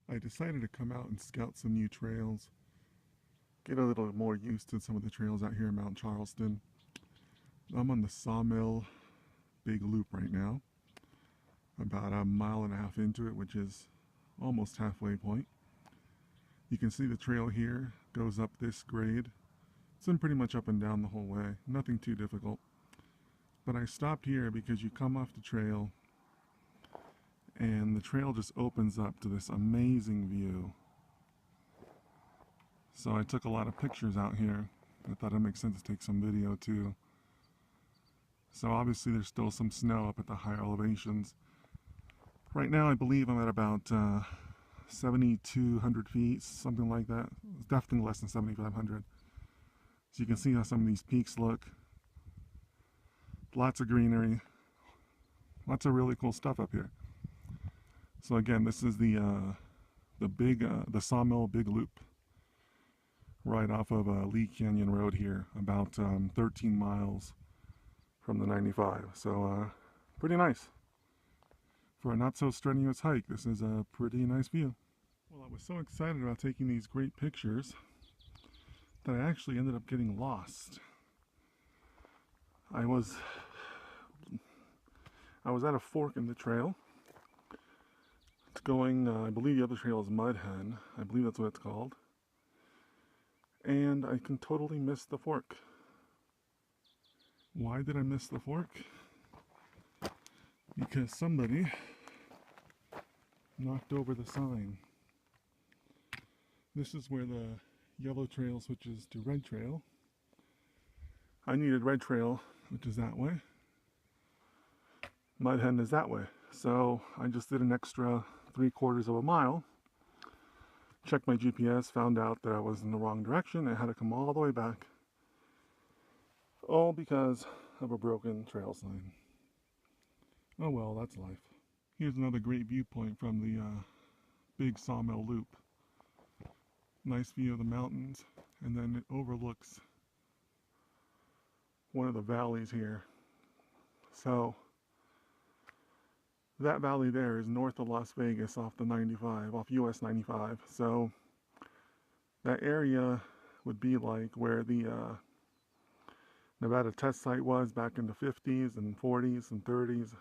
I decided to come out and scout some new trails, get a little more used to some of the trails out here in Mount Charleston. I'm on the Sawmill Big Loop right now, about a mile and a half into it, which is almost halfway point. You can see the trail here goes up this grade. It's been pretty much up and down the whole way, nothing too difficult. But I stopped here because you come off the trail and the trail just opens up to this amazing view. So I took a lot of pictures out here. I thought it makes sense to take some video too. So obviously there's still some snow up at the higher elevations. Right now I believe I'm at about 7,200 feet, something like that. It's definitely less than 7,500. So you can see how some of these peaks look. Lots of greenery. Lots of really cool stuff up here. So again, this is the Sawmill Big Loop, right off of Lee Canyon Road here, about 13 miles from the 95. So pretty nice. For a not so strenuous hike, this is a pretty nice view. Well, I was so excited about taking these great pictures that I actually ended up getting lost. I was at a fork in the trail. It's going, I believe the other trail is Mudhen. I believe that's what it's called. And I can totally miss the fork. Why did I miss the fork? Because somebody knocked over the sign. This is where the yellow trail switches to red trail. I needed red trail, which is that way. Mudhen is that way. So I just did an extra 3/4 of a mile. Checked my GPS, found out that I was in the wrong direction. I had to come all the way back. All because of a broken trail sign. Oh well, that's life. Here's another great viewpoint from the big Sawmill Loop. Nice view of the mountains, and then it overlooks one of the valleys here. So that valley there is north of Las Vegas off the 95, off US 95. So that area would be like where the Nevada test site was back in the 50s and 40s and 30s.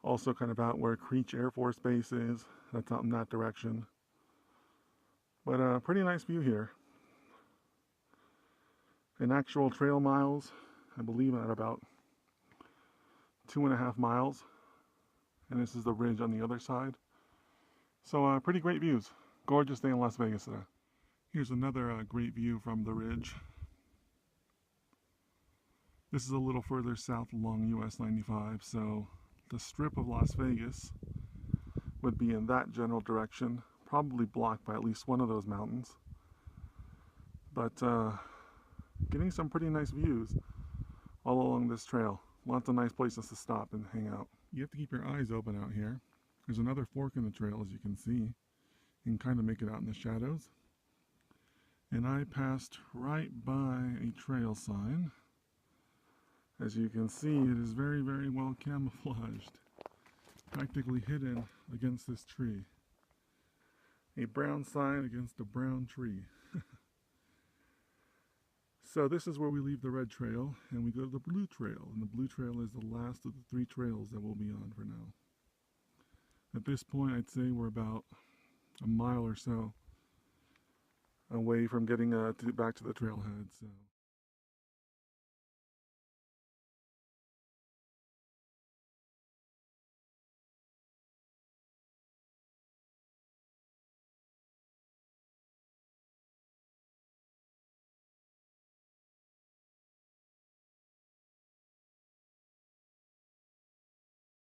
Also kind of out where Creech Air Force Base is. That's out in that direction. But a pretty nice view here. In actual trail miles, I believe at about 2.5 miles. And this is the ridge on the other side. So pretty great views. Gorgeous day in Las Vegas today. Here's another great view from the ridge. This is a little further south along US 95, so the strip of Las Vegas would be in that general direction, probably blocked by at least one of those mountains. But getting some pretty nice views all along this trail. Lots of nice places to stop and hang out. You have to keep your eyes open out here. There's another fork in the trail, as you can see. You can kind of make it out in the shadows. And I passed right by a trail sign. As you can see, it is very, very well camouflaged. Practically hidden against this tree. A brown sign against a brown tree. So this is where we leave the red trail and we go to the blue trail. And the blue trail is the last of the 3 trails that we'll be on for now. At this point, I'd say we're about a mile or so away from getting back to the trailhead. So.